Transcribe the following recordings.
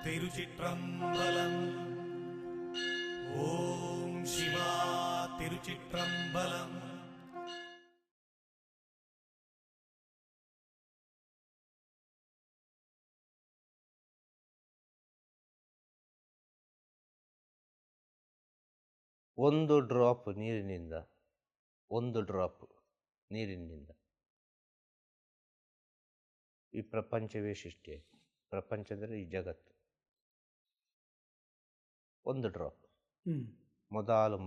ತಿರುಚಿಟ್ರಂಬಲಂ. ಓಂ ಶಿವಾ ತಿರುಚಿಟ್ರಂಬಲಂ. ಒಂದು ಡ್ರಾಪ್ ನೀರಿನಿಂದ, ಒಂದು ಡ್ರಾಪ್ ನೀರಿನಿಂದ ಈ ಪ್ರಪಂಚವೇ ಸೃಷ್ಟಿ. ಪ್ರಪಂಚ ಅಂದರೆ ಈ ಜಗತ್ತು. ಒಂದು ಡ್ರಾಪ್, ಮೊದಲು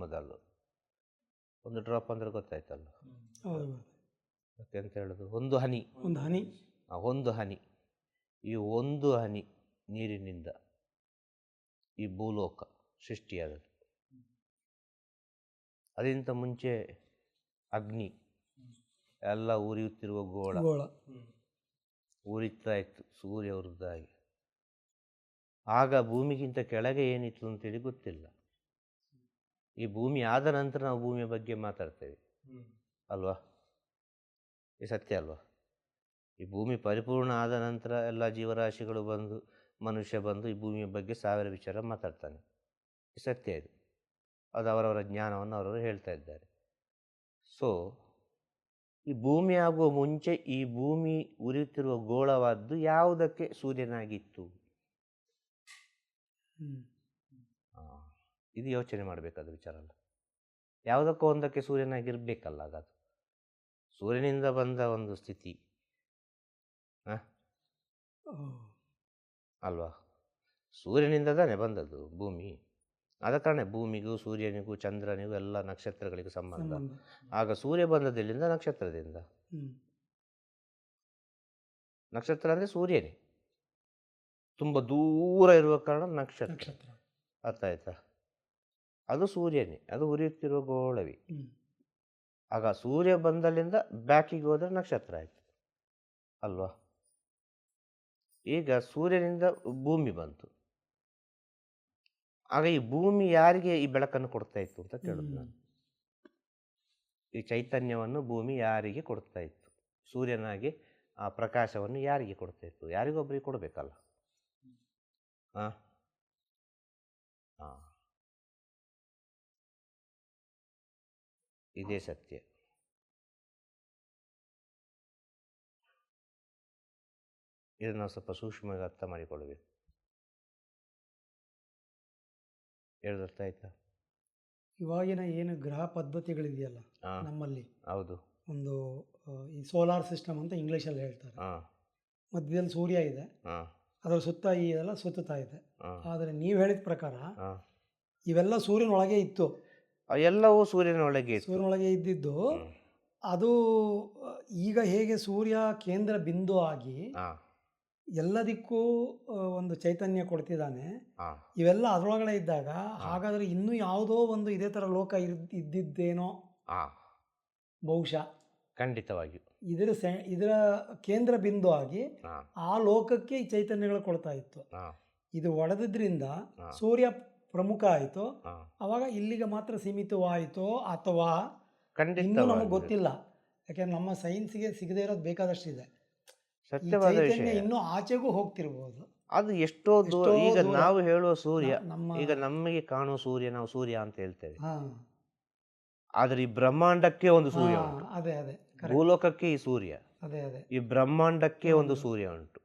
ಒಂದು ಡ್ರಾಪ್ ಅಂದ್ರೆ ಗೊತ್ತಾಯ್ತಲ್ಲ, ಅಂತ ಹೇಳುದು ಒಂದು ಹನಿ. ಒಂದು ಹನಿ, ಈ ಒಂದು ಹನಿ ನೀರಿನಿಂದ ಈ ಭೂಲೋಕ ಸೃಷ್ಟಿಯಾದದ್ದು. ಅದಕ್ಕಿಂತ ಮುಂಚೆ ಅಗ್ನಿ ಎಲ್ಲ ಉರಿಯುತ್ತಿರುವ ಗೋಳ ಉರಿತಾ ಇತ್ತು, ಸೂರ್ಯ ವೃದ್ಧಾಗಿ. ಆಗ ಭೂಮಿಗಿಂತ ಕೆಳಗೆ ಏನಿತ್ತು ಅಂತೇಳಿ ಗೊತ್ತಿಲ್ಲ. ಈ ಭೂಮಿ ಆದ ನಂತರ ನಾವು ಭೂಮಿಯ ಬಗ್ಗೆ ಮಾತಾಡ್ತೇವೆ ಅಲ್ವಾ? ಈ ಸತ್ಯ ಅಲ್ವಾ? ಈ ಭೂಮಿ ಪರಿಪೂರ್ಣ ಆದ ನಂತರ ಎಲ್ಲ ಜೀವರಾಶಿಗಳು ಬಂದು, ಮನುಷ್ಯ ಬಂದು ಈ ಭೂಮಿಯ ಬಗ್ಗೆ ಸಾವಿರ ವಿಚಾರ ಮಾತಾಡ್ತಾನೆ. ಈ ಸತ್ಯ ಇದು. ಅದು ಅವರವರ ಜ್ಞಾನವನ್ನು ಅವರವರು ಹೇಳ್ತಾ ಇದ್ದಾರೆ. ಸೊ ಈ ಭೂಮಿ ಆಗುವ ಮುಂಚೆ ಈ ಭೂಮಿ ಉರಿಯುತ್ತಿರುವ ಗೋಳವಾದ್ದು ಯಾವುದಕ್ಕೆ ಸೂರ್ಯನಾಗಿತ್ತು? ಇದು ಯೋಚನೆ ಮಾಡಬೇಕಾದ ವಿಚಾರ ಅಲ್ಲ. ಯಾವುದಕ್ಕೋ ಒಂದಕ್ಕೆ ಸೂರ್ಯನಾಗಿರ್ಬೇಕಲ್ಲ. ಹಾಗಾದ್ರೆ ಸೂರ್ಯನಿಂದ ಬಂದ ಒಂದು ಸ್ಥಿತಿ ಅಲ್ವಾ? ಸೂರ್ಯನಿಂದ ತಾನೇ ಬಂದದ್ದು ಭೂಮಿ. ಆದ ಕಾರಣ ಭೂಮಿಗೂ ಸೂರ್ಯನಿಗೂ ಚಂದ್ರನಿಗೂ ಎಲ್ಲ ನಕ್ಷತ್ರಗಳಿಗೂ ಸಂಬಂಧ. ಆಗ ಸೂರ್ಯ ಬಂದದಿಲ್ಲಿಂದ ನಕ್ಷತ್ರದಿಂದ. ನಕ್ಷತ್ರ ಅಂದರೆ ಸೂರ್ಯನೇ, ತುಂಬ ದೂರ ಇರುವ ಕಾರಣ ನಕ್ಷತ್ರ. ಅರ್ಥ ಆಯ್ತಾ? ಅದು ಸೂರ್ಯನೇ, ಅದು ಉರಿಯುತ್ತಿರುವ ಗೋಳವಿ. ಆಗ ಸೂರ್ಯ ಬಂದಲ್ಲಿಂದ ಬ್ಯಾಕಿಗೆ ಹೋದರೆ ನಕ್ಷತ್ರ ಆಯಿತು ಅಲ್ವಾ? ಈಗ ಸೂರ್ಯನಿಂದ ಭೂಮಿ ಬಂತು. ಆಗ ಈ ಭೂಮಿ ಯಾರಿಗೆ ಈ ಬೆಳಕನ್ನು ಕೊಡ್ತಾ ಇತ್ತು ಅಂತ ಕೇಳುದು ನಾನು. ಈ ಚೈತನ್ಯವನ್ನು ಭೂಮಿ ಯಾರಿಗೆ ಕೊಡ್ತಾ ಇತ್ತು? ಸೂರ್ಯನಾಗಿ ಆ ಪ್ರಕಾಶವನ್ನು ಯಾರಿಗೆ ಕೊಡ್ತಾ ಇತ್ತು? ಯಾರಿಗೊಬ್ಬರಿಗೆ ಕೊಡಬೇಕಲ್ಲ. ಇದೇ ಸತ್ಯ. ಇದನ್ನು ನಾವು ಸ್ವಲ್ಪ ಸೂಕ್ಷ್ಮವಾಗಿ ಅರ್ಥ ಮಾಡಿಕೊಳ್ಳಬೇಕು. ಹೇಳಿದರ್ಥ ಆಯ್ತಾ? ಇವಾಗಿನ ಏನು ಗ್ರಹ ಪದ್ಧತಿಗಳಿದೆಯಲ್ಲ ನಮ್ಮಲ್ಲಿ, ಹೌದು, ಒಂದು ಈ ಸೋಲಾರ್ ಸಿಸ್ಟಮ್ ಅಂತ ಇಂಗ್ಲೀಷಲ್ಲಿ ಹೇಳ್ತಾರೆ. ಮಧ್ಯದಲ್ಲಿ ಸೂರ್ಯ ಇದೆ, ಅದರ ಸುತ್ತ ಈ ಎಲ್ಲ ಸುತ್ತಾ ಇದೆ. ಆದರೆ ನೀವು ಹೇಳಿದ ಪ್ರಕಾರ ಇವೆಲ್ಲ ಸೂರ್ಯನೊಳಗೆ ಇತ್ತು. ಎಲ್ಲವೂ ಸೂರ್ಯನೊಳಗೆ ಇದ್ದಿದ್ದು. ಅದು ಈಗ ಹೇಗೆ ಸೂರ್ಯ ಕೇಂದ್ರ ಬಿಂದು ಆಗಿ ಎಲ್ಲದಕ್ಕೂ ಒಂದು ಚೈತನ್ಯ ಕೊಡ್ತಿದ್ದಾನೆ, ಇವೆಲ್ಲ ಅದರೊಳಗಡೆ ಇದ್ದಾಗ, ಹಾಗಾದ್ರೆ ಇನ್ನೂ ಯಾವುದೋ ಒಂದು ಇದೇ ಥರ ಲೋಕ ಇದ್ದಿದ್ದೇನೋ ಬಹುಶಃ. ಖಂಡಿತವಾಗಿಯೂ ಇದರ ಕೇಂದ್ರ ಬಿಂದು ಆಗಿ ಆ ಲೋಕಕ್ಕೆ ಈ ಚೈತನ್ಯಗಳು ಕೊಡ್ತಾ ಇತ್ತು. ಇದು ಒಡೆದ್ರಿಂದ ಸೂರ್ಯ ಪ್ರಮುಖ ಆಯಿತು. ಅವಾಗ ಇಲ್ಲಿಗೆ ಮಾತ್ರ ಸೀಮಿತವಾಯಿತೋ ಅಥವಾ ಇನ್ನೂ ನಮಗೆ ಗೊತ್ತಿಲ್ಲ. ಯಾಕೆಂದ್ರೆ ನಮ್ಮ ಸೈನ್ಸ್ಗೆ ಸಿಗದೇ ಇರೋದು ಬೇಕಾದಷ್ಟಿದೆ. ಸತ್ಯವಾದ ವಿಷಯ. ಇನ್ನೂ ಆಚೆಗೂ ಹೋಗ್ತಿರ್ಬೋದು. ಅದು ಎಷ್ಟೋ ದೂರ. ಈಗ ನಾವು ಹೇಳುವ ಸೂರ್ಯ, ಈಗ ನಮಗೆ ಕಾಣುವ ಸೂರ್ಯ ನಾವು ಸೂರ್ಯ ಅಂತ ಹೇಳ್ತೇವೆ. ಆದ್ರೆ ಈ ಬ್ರಹ್ಮಾಂಡಕ್ಕೆ ಒಂದು ಸೂರ್ಯ ಉಂಟು. ಭೂಲೋಕಕ್ಕೆ ಈ ಸೂರ್ಯ, ಈ ಬ್ರಹ್ಮಾಂಡಕ್ಕೆ ಒಂದು ಸೂರ್ಯ ಉಂಟು.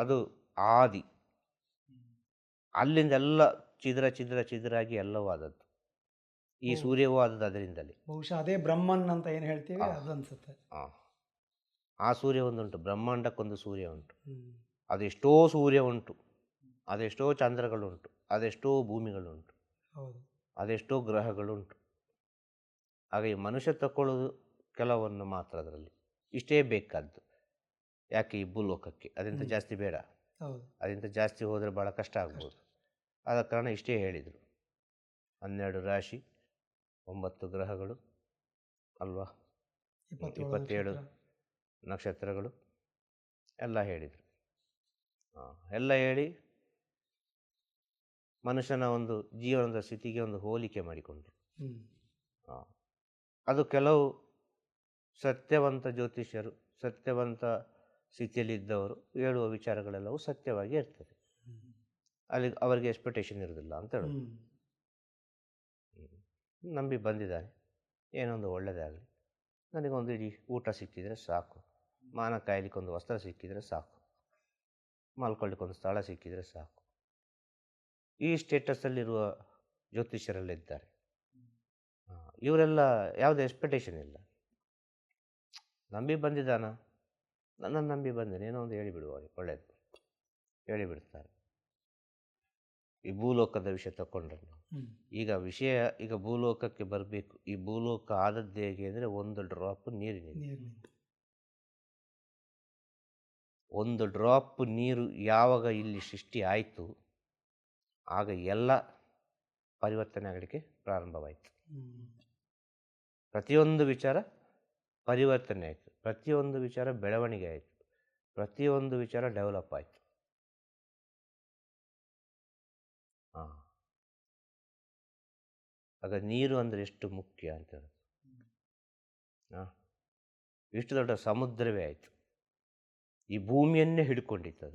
ಅದು ಆದಿ. ಅಲ್ಲಿಂದ ಎಲ್ಲ ಚಿದ್ರ ಚಿದ್ರ ಚಿದ್ರಾಗಿ ಎಲ್ಲವೂ ಆದದ್ದು. ಈ ಸೂರ್ಯವೂ ಆದದ್ದು ಅದರಿಂದಲೇ. ಬಹುಶಃ ಅದೇ ಬ್ರಹ್ಮನ್ ಅಂತ ಏನು ಹೇಳ್ತೀವಿ ಅದು ಅನ್ಸುತ್ತೆ. ಆ ಸೂರ್ಯ ಒಂದುಂಟು, ಬ್ರಹ್ಮಾಂಡಕ್ಕೊಂದು ಸೂರ್ಯ ಉಂಟು. ಅದೆಷ್ಟೋ ಸೂರ್ಯ ಉಂಟು, ಅದೆಷ್ಟೋ ಚಂದ್ರಗಳುಂಟು, ಅದೆಷ್ಟೋ ಭೂಮಿಗಳುಂಟು, ಅದೆಷ್ಟೋ ಗ್ರಹಗಳುಂಟು. ಹಾಗೆ ಮನುಷ್ಯ ತಗೊಳ್ಳೋದು ಕೆಲವನ್ನು ಮಾತ್ರ. ಅದರಲ್ಲಿ ಇಷ್ಟೇ ಬೇಕಾದ್ದು. ಯಾಕೆ? ಈ ಭೂಲೋಕಕ್ಕೆ. ಅದರಿಂದ ಜಾಸ್ತಿ ಬೇಡ. ಅದರಿಂದ ಜಾಸ್ತಿ ಹೋದರೆ ಭಾಳ ಕಷ್ಟ ಆಗ್ಬೋದು. ಆದ ಕಾರಣ ಇಷ್ಟೇ ಹೇಳಿದರು. 12 ರಾಶಿ, 9 ಗ್ರಹಗಳು ಅಲ್ವಾ, 27 ನಕ್ಷತ್ರಗಳು ಎಲ್ಲ ಹೇಳಿದರು. ಎಲ್ಲ ಹೇಳಿ ಮನುಷ್ಯನ ಒಂದು ಜೀವನದ ಸ್ಥಿತಿಗೆ ಒಂದು ಹೋಲಿಕೆ ಮಾಡಿಕೊಂಡ್ರು. ಅದು ಕೆಲವು ಸತ್ಯವಂತ ಜ್ಯೋತಿಷ್ಯರು, ಸತ್ಯವಂತ ಸ್ಥಿತಿಯಲ್ಲಿದ್ದವರು ಹೇಳುವ ವಿಚಾರಗಳೆಲ್ಲವೂ ಸತ್ಯವಾಗಿ ಇರ್ತದೆ. ಅಲ್ಲಿ ಅವರಿಗೆ ಎಕ್ಸ್ಪೆಕ್ಟೇಷನ್ ಇರೋದಿಲ್ಲ ಅಂತ ಹೇಳೋದು. ನಂಬಿ ಬಂದಿದ್ದಾನೆ, ಏನೊಂದು ಒಳ್ಳೆಯದಾಗಲಿ, ನನಗೊಂದು ಇಡೀ ಊಟ ಸಿಕ್ಕಿದರೆ ಸಾಕು, ಮಾನ ಕಾಯಲಿಕ್ಕೆ ಒಂದು ವಸ್ತ್ರ ಸಿಕ್ಕಿದರೆ ಸಾಕು, ಮಲ್ಕೊಳ್ಳಿಕ್ಕೊಂದು ಸ್ಥಳ ಸಿಕ್ಕಿದರೆ ಸಾಕು. ಈ ಸ್ಟೇಟಸಲ್ಲಿರುವ ಜ್ಯೋತಿಷ್ಯರಲ್ಲಿದ್ದಾರೆ. ಇವರೆಲ್ಲ ಯಾವುದೇ ಎಕ್ಸ್ಪೆಕ್ಟೇಷನ್ ಇಲ್ಲ. ನಂಬಿ ಬಂದಿದ್ದಾನ, ನನ್ನನ್ನು ನಂಬಿ ಬಂದೇನೆ, ಏನೋ ಒಂದು ಹೇಳಿಬಿಡುವ, ಒಳ್ಳೆಯದು ಹೇಳಿಬಿಡ್ತಾರೆ. ಈ ಭೂಲೋಕದ ವಿಷಯ ತಗೊಂಡ್ರೆ ಈಗ ವಿಷಯ, ಈಗ ಭೂಲೋಕಕ್ಕೆ ಬರಬೇಕು. ಈ ಭೂಲೋಕ ಆದದ್ದು ಹೇಗೆ ಅಂದರೆ ಒಂದು ಡ್ರಾಪ್ ನೀರಿನಿಂದ. ಒಂದು ಡ್ರಾಪ್ ನೀರು ಯಾವಾಗ ಇಲ್ಲಿ ಸೃಷ್ಟಿ ಆಯಿತು ಆಗ ಎಲ್ಲ ಪರಿವರ್ತನೆ ಆಗಲಿಕ್ಕೆ ಪ್ರಾರಂಭವಾಯಿತು. ಪ್ರತಿಯೊಂದು ವಿಚಾರ ಪರಿವರ್ತನೆ ಆಯಿತು, ಪ್ರತಿಯೊಂದು ವಿಚಾರ ಬೆಳವಣಿಗೆ ಆಯಿತು, ಪ್ರತಿಯೊಂದು ವಿಚಾರ ಡೆವಲಪ್ ಆಯಿತು. ಆಗ ನೀರು ಅಂದರೆ ಎಷ್ಟು ಮುಖ್ಯ ಅಂತ ಹೇಳೋದು. ಇಷ್ಟು ದೊಡ್ಡ ಸಮುದ್ರವೇ ಆಯಿತು, ಈ ಭೂಮಿಯನ್ನೇ ಹಿಡ್ಕೊಂಡಿತ್ತು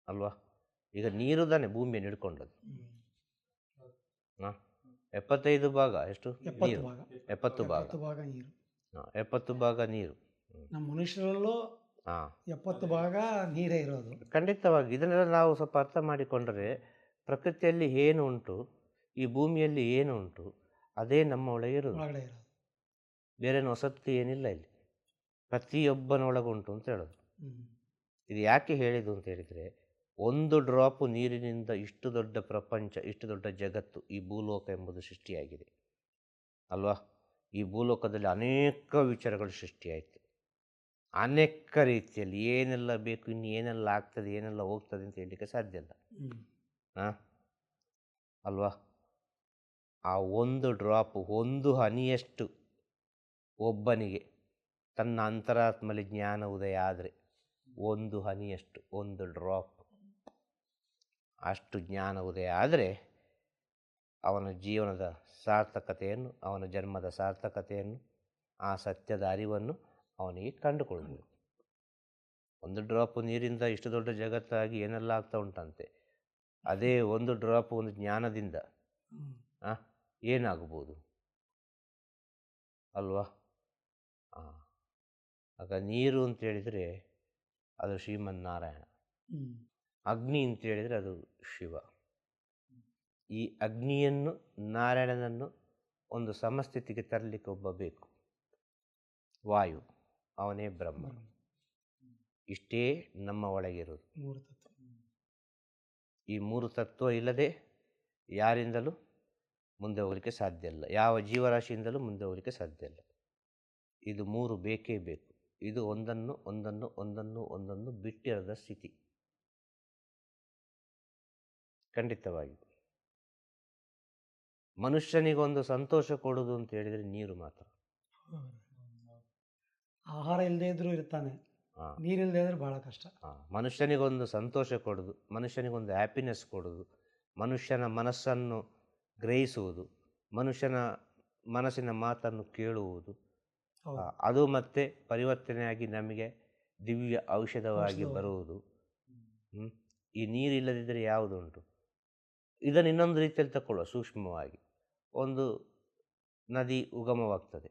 ಅಲ್ವಾ. ಈಗ ನೀರು ತಾನೆ ಭೂಮಿಯನ್ನು ಹಿಡ್ಕೊಂಡದ್ದು. 75 ಭಾಗ ಎಷ್ಟು ನೀರು, 70 ಭಾಗ ನೀರು, 70 ಭಾಗ ನೀರು. ನಮ್ಮ ಮನುಷ್ಯರಲ್ಲೂ 70 ಭಾಗ ನೀರೇ ಇರೋದು. ಖಂಡಿತವಾಗಿ ಇದನ್ನೆಲ್ಲ ನಾವು ಸ್ವಲ್ಪ ಅರ್ಥ ಮಾಡಿಕೊಂಡರೆ ಪ್ರಕೃತಿಯಲ್ಲಿ ಏನು ಉಂಟು, ಈ ಭೂಮಿಯಲ್ಲಿ ಏನು ಉಂಟು, ಅದೇ ನಮ್ಮ ಒಳಗೆ ಇರೋದು. ಬೇರೇನು ಹೊಸತ್ತು ಏನಿಲ್ಲ ಇಲ್ಲಿ, ಪ್ರತಿಯೊಬ್ಬನೊಳಗುಂಟು ಅಂತ ಹೇಳೋದು. ಇದು ಯಾಕೆ ಹೇಳಿದ್ದು ಅಂತ ಹೇಳಿದರೆ, ಒಂದು ಡ್ರಾಪು ನೀರಿನಿಂದ ಇಷ್ಟು ದೊಡ್ಡ ಪ್ರಪಂಚ, ಇಷ್ಟು ದೊಡ್ಡ ಜಗತ್ತು, ಈ ಭೂಲೋಕ ಎಂಬುದು ಸೃಷ್ಟಿಯಾಗಿದೆ ಅಲ್ವಾ. ಈ ಭೂಲೋಕದಲ್ಲಿ ಅನೇಕ ವಿಚಾರಗಳು ಸೃಷ್ಟಿಯಾಯಿತು, ಅನೇಕ ರೀತಿಯಲ್ಲಿ ಏನೆಲ್ಲ ಬೇಕು, ಇನ್ನು ಏನೆಲ್ಲ ಆಗ್ತದೆ, ಏನೆಲ್ಲ ಹೋಗ್ತದೆ ಅಂತ ಹೇಳಲಿಕ್ಕೆ ಸಾಧ್ಯ ಇಲ್ಲ ಅಲ್ವಾ. ಆ ಒಂದು ಡ್ರಾಪು, ಒಂದು ಹನಿಯಷ್ಟು ಒಬ್ಬನಿಗೆ ತನ್ನ ಅಂತರಾತ್ಮಲ್ಲಿ ಜ್ಞಾನ ಉದಯ ಆದರೆ, ಒಂದು ಹನಿಯಷ್ಟು, ಒಂದು ಡ್ರಾಪ್ ಅಷ್ಟು ಜ್ಞಾನ ಉದಯ ಆದರೆ ಅವನ ಜೀವನದ ಸಾರ್ಥಕತೆಯನ್ನು, ಅವನ ಜನ್ಮದ ಸಾರ್ಥಕತೆಯನ್ನು, ಆ ಸತ್ಯದ ಅರಿವನ್ನು ಅವನಿಗೆ ಕಂಡುಕೊಳ್ಬೋದು. ಒಂದು ಡ್ರಾಪು ನೀರಿಂದ ಇಷ್ಟು ದೊಡ್ಡ ಜಗತ್ತಾಗಿ ಏನೆಲ್ಲ ಆಗ್ತಾ ಉಂಟಂತೆ, ಅದೇ ಒಂದು ಡ್ರಾಪ್ ಒಂದು ಜ್ಞಾನದಿಂದ ಏನಾಗ್ಬೋದು ಅಲ್ವಾ. ಆಗ ನೀರು ಅಂತ ಹೇಳಿದರೆ ಅದು ಶ್ರೀಮನ್ನಾರಾಯಣ, ಅಗ್ನಿ ಅಂತ ಹೇಳಿದರೆ ಅದು ಶಿವ. ಈ ಅಗ್ನಿಯನ್ನು, ನಾರಾಯಣನನ್ನು ಒಂದು ಸಮಸ್ಥಿತಿಗೆ ತರಲಿಕ್ಕೆ ಒಬ್ಬ ಬೇಕು, ವಾಯು, ಅವನೇ ಬ್ರಹ್ಮ. ಇಷ್ಟೇ ನಮ್ಮ ಒಳಗಿರೋದು. ಈ ಮೂರು ತತ್ವ ಇಲ್ಲದೆ ಯಾರಿಂದಲೂ ಮುಂದೆ ಹೋಗಲಿಕ್ಕೆ ಸಾಧ್ಯ ಇಲ್ಲ, ಯಾವ ಜೀವರಾಶಿಯಿಂದಲೂ ಮುಂದೆ ಹೋಗಲಿಕ್ಕೆ ಸಾಧ್ಯ ಇಲ್ಲ. ಇದು ಮೂರು ಬೇಕೇ ಬೇಕು. ಇದು ಒಂದನ್ನು ಒಂದನ್ನು ಒಂದನ್ನು ಒಂದನ್ನು ಬಿಟ್ಟಿರದ ಸ್ಥಿತಿ ಖಂಡಿತವಾಗಿ. ಮನುಷ್ಯನಿಗೊಂದು ಸಂತೋಷ ಕೊಡೋದು ಅಂತ ಹೇಳಿದರೆ ನೀರು ಮಾತ್ರ. ಆಹಾರ ಇಲ್ಲದೆ ಇದ್ರೂ ಇರ್ತಾನೆ, ನೀರಿಲ್ಲದೆ ಇದ್ರೆ ಬಹಳ ಕಷ್ಟ. ಮನುಷ್ಯನಿಗೊಂದು ಸಂತೋಷ ಕೊಡೋದು, ಮನುಷ್ಯನಿಗೊಂದು ಹ್ಯಾಪಿನೆಸ್ ಕೊಡೋದು, ಮನುಷ್ಯನ ಮನಸ್ಸನ್ನು ಗ್ರಹಿಸುವುದು, ಮನುಷ್ಯನ ಮನಸ್ಸಿನ ಮಾತನ್ನು ಕೇಳುವುದು, ಅದು ಮತ್ತೆ ಪರಿವರ್ತನೆಯಾಗಿ ನಮಗೆ ದಿವ್ಯ ಔಷಧವಾಗಿ ಬರುವುದು. ಈ ನೀರಿಲ್ಲದಿದ್ದರೆ ಯಾವುದುಂಟು. ಇದನ್ನು ಇನ್ನೊಂದು ರೀತಿಯಲ್ಲಿ ತಗೊಳ್ಳುವ, ಸೂಕ್ಷ್ಮವಾಗಿ. ಒಂದು ನದಿ ಉಗಮವಾಗ್ತದೆ,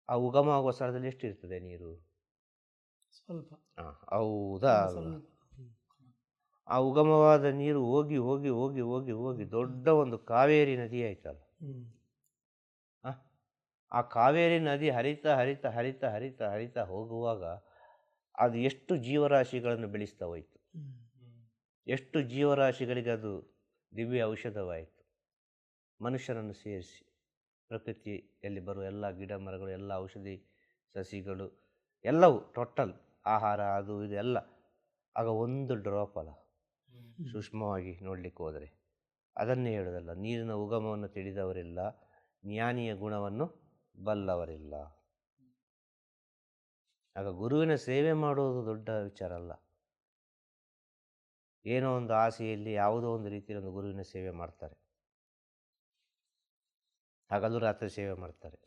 ಆ ಉಗಮವಾಗುವ ಸ್ಥಳದಲ್ಲಿ ಎಷ್ಟಿರ್ತದೆ ನೀರು? ಸ್ವಲ್ಪ. ಹೌದಾ? ಆ ಉಗಮವಾದ ನೀರು ಹೋಗಿ ಹೋಗಿ ಹೋಗಿ ಹೋಗಿ ಹೋಗಿ ದೊಡ್ಡ ಒಂದು ಕಾವೇರಿ ನದಿ ಆಯ್ತಲ್ಲ. ಆ ಕಾವೇರಿ ನದಿ ಹರಿತಾ ಹರಿತಾ ಹರಿತಾ ಹರಿತಾ ಹರಿತಾ ಹೋಗುವಾಗ ಅದು ಎಷ್ಟು ಜೀವರಾಶಿಗಳನ್ನು ಬೆಳೆಸ್ತಾ ಹೋಯಿತು, ಎಷ್ಟು ಜೀವರಾಶಿಗಳಿಗೆ ಅದು ದಿವ್ಯ ಔಷಧವಾಯಿತು. ಮನುಷ್ಯರನ್ನು ಸೇರಿಸಿ ಪ್ರಕೃತಿಯಲ್ಲಿ ಬರುವ ಎಲ್ಲ ಗಿಡ ಮರಗಳು, ಎಲ್ಲ ಔಷಧಿ ಸಸಿಗಳು, ಎಲ್ಲವೂ ಟೋಟಲ್ ಆಹಾರ, ಅದು ಇದು ಎಲ್ಲ ಆಗ ಒಂದು ಡ್ರಾಪ್ ಅಲ್ಲ. ಸೂಕ್ಷ್ಮವಾಗಿ ನೋಡಲಿಕ್ಕೆ ಹೋದರೆ ಅದನ್ನೇ ಹೇಳೋದಲ್ಲ, ನೀರಿನ ಉಗಮವನ್ನು ತಿಳಿದವರಿಲ್ಲ, ಜ್ಞಾನಿಯ ಗುಣವನ್ನು ಬಲ್ಲವರಿಲ್ಲ. ಆಗ ಗುರುವಿನ ಸೇವೆ ಮಾಡೋದು ದೊಡ್ಡ ವಿಚಾರ ಅಲ್ಲ. ಏನೋ ಒಂದು ಆಸೆಯಲ್ಲಿ ಯಾವುದೋ ಒಂದು ರೀತಿಯಲ್ಲಿ ಒಂದು ಗುರುವಿನ ಸೇವೆ ಮಾಡ್ತಾರೆ, ಹಗಲು ರಾತ್ರಿ ಸೇವೆ ಮಾಡ್ತಾರೆ,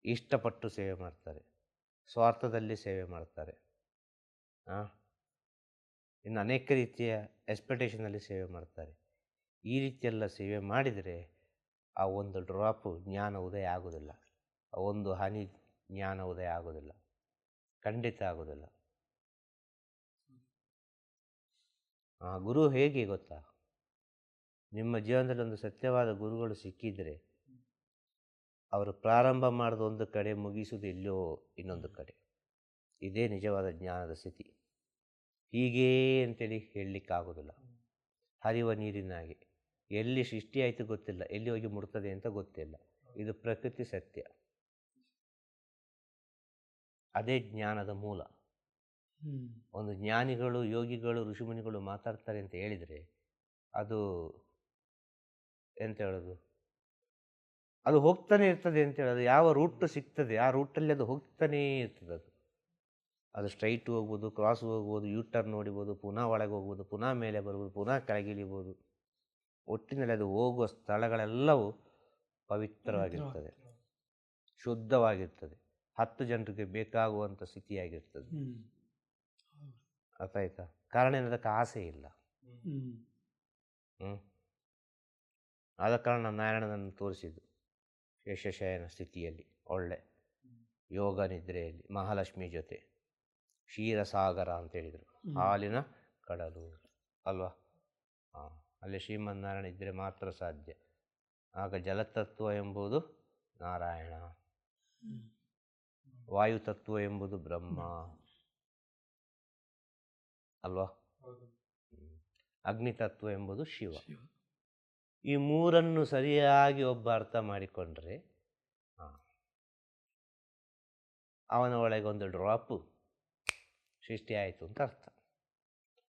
ಇಷ್ಟಪಟ್ಟು ಸೇವೆ ಮಾಡ್ತಾರೆ, ಸ್ವಾರ್ಥದಲ್ಲಿ ಸೇವೆ ಮಾಡ್ತಾರೆ. ಇನ್ನು ಅನೇಕ ರೀತಿಯ ಎಕ್ಸ್ಪೆಕ್ಟೇಷನಲ್ಲಿ ಸೇವೆ ಮಾಡ್ತಾರೆ. ಈ ರೀತಿಯೆಲ್ಲ ಸೇವೆ ಮಾಡಿದರೆ ಆ ಒಂದು ಡ್ರಾಪು ಜ್ಞಾನ ಉದಯ ಆಗೋದಿಲ್ಲ, ಆ ಒಂದು ಹನಿ ಜ್ಞಾನ ಉದಯ ಆಗೋದಿಲ್ಲ, ಖಂಡಿತ ಆಗೋದಿಲ್ಲ. ಆ ಗುರು ಹೇಗೆ ಗೊತ್ತಾ, ನಿಮ್ಮ ಜೀವನದಲ್ಲಿ ಒಂದು ಸತ್ಯವಾದ ಗುರುಗಳು ಸಿಕ್ಕಿದರೆ ಅವರು ಪ್ರಾರಂಭ ಮಾಡೋದು ಒಂದು ಕಡೆ, ಮುಗಿಸೋದು ಎಲ್ಲೋ ಇನ್ನೊಂದು ಕಡೆ. ಇದೇ ನಿಜವಾದ ಜ್ಞಾನದ ಸ್ಥಿತಿ. ಹೀಗೇ ಅಂತೇಳಿ ಹೇಳಲಿಕ್ಕಾಗೋದಿಲ್ಲ. ಹರಿಯುವ ನೀರಿನ ಹಾಗೆ ಎಲ್ಲಿ ಸೃಷ್ಟಿ ಆಯಿತು ಗೊತ್ತಿಲ್ಲ, ಎಲ್ಲಿ ಹೋಗಿ ಮುಡ್ತದೆ ಅಂತ ಗೊತ್ತಿಲ್ಲ. ಇದು ಪ್ರಕೃತಿ ಸತ್ಯ. ಅದೇ ಜ್ಞಾನದ ಮೂಲ. ಒಂದು ಜ್ಞಾನಿಗಳು, ಯೋಗಿಗಳು, ಋಷಿಮುನಿಗಳು ಮಾತಾಡ್ತಾರೆ ಅಂತ ಹೇಳಿದರೆ ಅದು ಎಂತ ಹೇಳೋದು, ಅದು ಹೋಗ್ತಾನೆ ಇರ್ತದೆ ಅಂತ ಹೇಳೋದು. ಯಾವ ರೂಟ್ ಸಿಗ್ತದೆ ಆ ರೂಟಲ್ಲಿ ಅದು ಹೋಗ್ತಾನೇ ಇರ್ತದೆ. ಅದು ಸ್ಟ್ರೈಟ್ ಹೋಗ್ಬೋದು, ಕ್ರಾಸ್ ಹೋಗ್ಬೋದು, ಯೂ ಟರ್ನ್ ನೋಡಿಬೋದು, ಪುನಃ ಒಳಗೆ ಹೋಗ್ಬೋದು, ಪುನಃ ಮೇಲೆ ಬರ್ಬೋದು, ಪುನಃ ಕೆಳಗಿಳಿಬೋದು. ಒಟ್ಟಿನಲ್ಲಿ ಅದು ಹೋಗುವ ಸ್ಥಳಗಳೆಲ್ಲವೂ ಪವಿತ್ರವಾಗಿರ್ತದೆ, ಶುದ್ಧವಾಗಿರ್ತದೆ, 10 ಜನರಿಗೆ ಬೇಕಾಗುವಂಥ ಸ್ಥಿತಿಯಾಗಿರ್ತದೆ. ಅರ್ಥ ಆಯ್ತಾ? ಕಾರಣ ಏನದಕ್ಕೆ ಆಸೆ ಇಲ್ಲ. ಆದ ಕಾರಣ ನಾರಾಯಣನನ್ನು ತೋರಿಸಿದ್ದು ಯಶಶಯನ ಸ್ಥಿತಿಯಲ್ಲಿ, ಒಳ್ಳೆ ಯೋಗ ನಿದ್ರೆಯಲ್ಲಿ, ಮಹಾಲಕ್ಷ್ಮಿ ಜೊತೆ ಕ್ಷೀರಸಾಗರ ಅಂತ ಹೇಳಿದರು, ಹಾಲಿನ ಕಡಲು ಅಲ್ವಾ. ಅಲ್ಲಿ ಶ್ರೀಮನ್ನಾರಾಯಣ ಇದ್ದರೆ ಮಾತ್ರ ಸಾಧ್ಯ. ಆಗ ಜಲತತ್ವ ಎಂಬುದು ನಾರಾಯಣ, ವಾಯುತತ್ವ ಎಂಬುದು ಬ್ರಹ್ಮ ಅಲ್ವಾ, ಅಗ್ನಿತತ್ವ ಎಂಬುದು ಶಿವ. ಈ ಮೂರನ್ನು ಸರಿಯಾಗಿ ಒಬ್ಬ ಅರ್ಥ ಮಾಡಿಕೊಂಡ್ರೆ ಅವನ ಒಳಗೆ ಒಂದು ಡ್ರಾಪು ಸೃಷ್ಟಿ ಆಯಿತು ಅಂತ ಅರ್ಥ.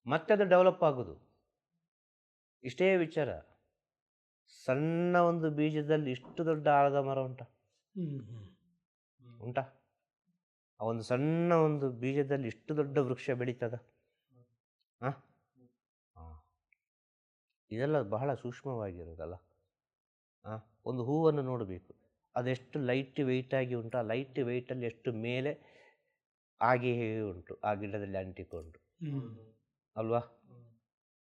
ಮತ್ತೆ ಅದು ಡೆವಲಪ್ ಆಗೋದು. ಇಷ್ಟೇ ವಿಚಾರ. ಸಣ್ಣ ಒಂದು ಬೀಜದಲ್ಲಿ ಇಷ್ಟು ದೊಡ್ಡ ಆಲದ ಮರ ಉಂಟಾ? ಆ ಒಂದು ಸಣ್ಣ ಒಂದು ಬೀಜದಲ್ಲಿ ಇಷ್ಟು ದೊಡ್ಡ ವೃಕ್ಷ ಬೆಳೀತದ? ಇದೆಲ್ಲ ಬಹಳ ಸೂಕ್ಷ್ಮವಾಗಿರೋದಲ್ಲ. ಒಂದು ಹೂವನ್ನು ನೋಡಬೇಕು, ಅದೆಷ್ಟು ಲೈಟ್ ವೆಯ್ಟಾಗಿ ಉಂಟು, ಆ ಲೈಟ್ ವೆಯ್ಟಲ್ಲಿ ಎಷ್ಟು ಮೇಲೆ ಹಾಗೆಯೇ ಉಂಟು ಆ ಗಿಡದಲ್ಲಿ ಅಂಟಿಕೊಂಡು ಅಲ್ವಾ.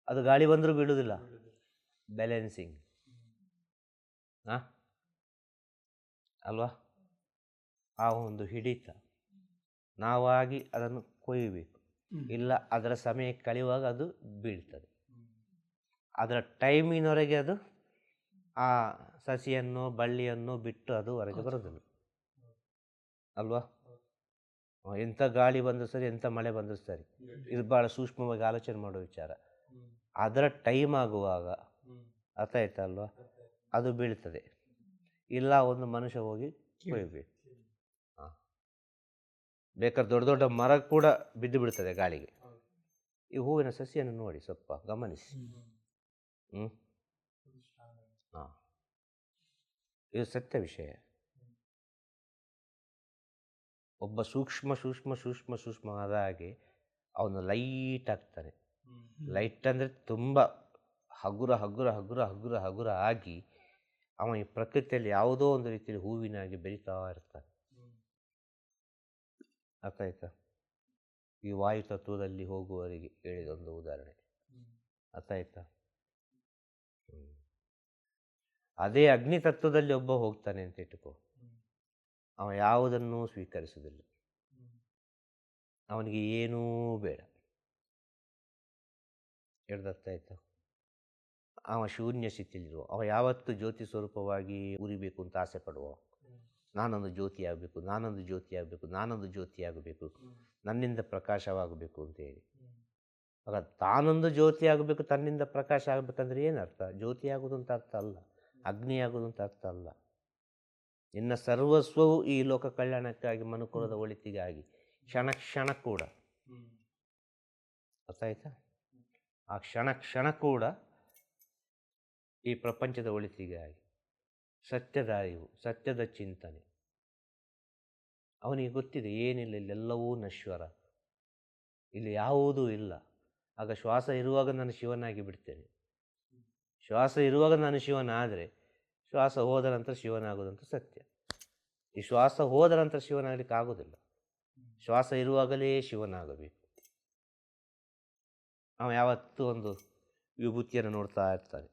ಅದು ಗಾಳಿ ಬಂದರೂ ಬೀಳುವುದಿಲ್ಲ. ಬ್ಯಾಲೆನ್ಸಿಂಗ್ ಅಲ್ವಾ. ಆ ಒಂದು ಹಿಡಿತ ನಾವಾಗಿ ಅದನ್ನು ಕೊಯ್ಯಬೇಕು, ಇಲ್ಲ ಅದರ ಸಮಯ ಕಳೆಯುವಾಗ ಅದು ಬೀಳ್ತದೆ. ಅದರ ಟೈಮಿನವರೆಗೆ ಅದು ಆ ಸಸಿಯನ್ನು ಬಳ್ಳಿಯನ್ನು ಬಿಟ್ಟು ಅದು ಹೊರಗೆ ಬರೋದಿಲ್ಲ ಅಲ್ವಾ. ಎಂಥ ಗಾಳಿ ಬಂದರೂ ಸರಿ, ಎಂಥ ಮಳೆ ಬಂದರೂ ಸರಿ, ಇದು ಭಾಳ ಸೂಕ್ಷ್ಮವಾಗಿ ಆಲೋಚನೆ ಮಾಡೋ ವಿಚಾರ. ಅದರ ಟೈಮ್ ಆಗುವಾಗ ಅರ್ಥ ಆಯ್ತಾ ಅಲ್ವಾ, ಅದು ಬೀಳ್ತದೆ. ಇಲ್ಲ ಒಂದು ಮನುಷ್ಯ ಹೋಗಿ ಕೊಯ್ಯಬೇಕು. ಬೇಕಾದ್ರೆ ದೊಡ್ಡ ದೊಡ್ಡ ಮರ ಕೂಡ ಬಿದ್ದು ಬಿಡ್ತದೆ ಗಾಳಿಗೆ. ಈ ಹೂವಿನ ಸಸಿಯನ್ನು ನೋಡಿ, ಸ್ವಲ್ಪ ಗಮನಿಸಿ. ಇದು ಸತ್ಯ ವಿಷಯ. ಒಬ್ಬ ಸೂಕ್ಷ್ಮ ಆದ ಹಾಗೆ ಅವನು ಲೈಟ್ ಆಗ್ತಾನೆ. ಲೈಟ್ ಅಂದರೆ ತುಂಬ ಹಗುರ ಆಗಿ ಅವ ಈ ಪ್ರಕೃತಿಯಲ್ಲಿ ಯಾವುದೋ ಒಂದು ರೀತಿಯಲ್ಲಿ ಹೂವಿನಾಗಿ ಬೆಳೀತಾ ಇರ್ತಾನೆ. ಅರ್ಥ ಆಯ್ತಾ? ಈ ವಾಯು ತತ್ವದಲ್ಲಿ ಹೋಗುವವರಿಗೆ ಹೇಳಿದೊಂದು ಉದಾಹರಣೆ. ಅರ್ಥ ಆಯ್ತಾ? ಅದೇ ಅಗ್ನಿ ತತ್ವದಲ್ಲಿ ಒಬ್ಬ ಹೋಗ್ತಾನೆ ಅಂತ ಇಟ್ಟುಕೋ, ಅವ ಯಾವುದನ್ನೂ ಸ್ವೀಕರಿಸುವುದಿಲ್ಲ. ಅವನಿಗೆ ಏನೂ ಬೇಡ. ಹೇಳ್ದರ್ಥ ಆಯ್ತಾ? ಅವ ಶೂನ್ಯ ಸ್ಥಿತಿಯಲ್ಲಿರುವ, ಅವ ಯಾವತ್ತು ಜ್ಯೋತಿ ಸ್ವರೂಪವಾಗಿ ಉರಿಬೇಕು ಅಂತ ಆಸೆ ಪಡುವ. ನಾನೊಂದು ಜ್ಯೋತಿ ಆಗಬೇಕು, ನಾನೊಂದು ಜ್ಯೋತಿ ಆಗಬೇಕು, ನನ್ನಿಂದ ಪ್ರಕಾಶವಾಗಬೇಕು ಅಂತೇಳಿ. ಆಗ ತಾನೊಂದು ಜ್ಯೋತಿ ಆಗಬೇಕು, ತನ್ನಿಂದ ಪ್ರಕಾಶ ಆಗಬೇಕಂದ್ರೆ ಏನರ್ಥ? ಜ್ಯೋತಿ ಆಗೋದು ಅಂತ ಅರ್ಥ ಅಲ್ಲ, ಅಗ್ನಿ ಆಗೋದು ಅಂತ ಅರ್ಥ ಅಲ್ಲ. ನಿನ್ನ ಸರ್ವಸ್ವವು ಈ ಲೋಕ ಕಲ್ಯಾಣಕ್ಕಾಗಿ, ಮನುಕುಲದ ಒಳಿತಿಗಾಗಿ, ಕ್ಷಣ ಕೂಡ. ಅರ್ಥ ಆಯ್ತಾ? ಆ ಕ್ಷಣ ಕೂಡ ಈ ಪ್ರಪಂಚದ ಒಳಿತಿಗಾಗಿ, ಸತ್ಯದ ಅರಿವು, ಸತ್ಯದ ಚಿಂತನೆ. ಅವನಿಗೆ ಗೊತ್ತಿದೆ ಏನಿಲ್ಲ, ಇಲ್ಲೆಲ್ಲವೂ ನಶ್ವರ, ಇಲ್ಲಿ ಯಾವುದೂ ಇಲ್ಲ. ಆಗ ಶ್ವಾಸ ಇರುವಾಗ ನಾನು ಶಿವನಾಗಿ ಬಿಡ್ತೇನೆ. ಶ್ವಾಸ ಇರುವಾಗ ನಾನು ಶಿವನಾದರೆ, ಶ್ವಾಸ ಹೋದ ನಂತರ ಶಿವನಾಗೋದಂತ ಸತ್ಯ. ಈ ಶ್ವಾಸ ಹೋದ ನಂತರ ಶಿವನಾಗಲಿಕ್ಕೆ ಆಗೋದಿಲ್ಲ. ಶ್ವಾಸ ಇರುವಾಗಲೇ ಶಿವನಾಗಬೇಕು. ಅವ ಯಾವತ್ತೂ ಒಂದು ವಿಭೂತಿಯನ್ನು ನೋಡ್ತಾ ಇರ್ತಾನೆ,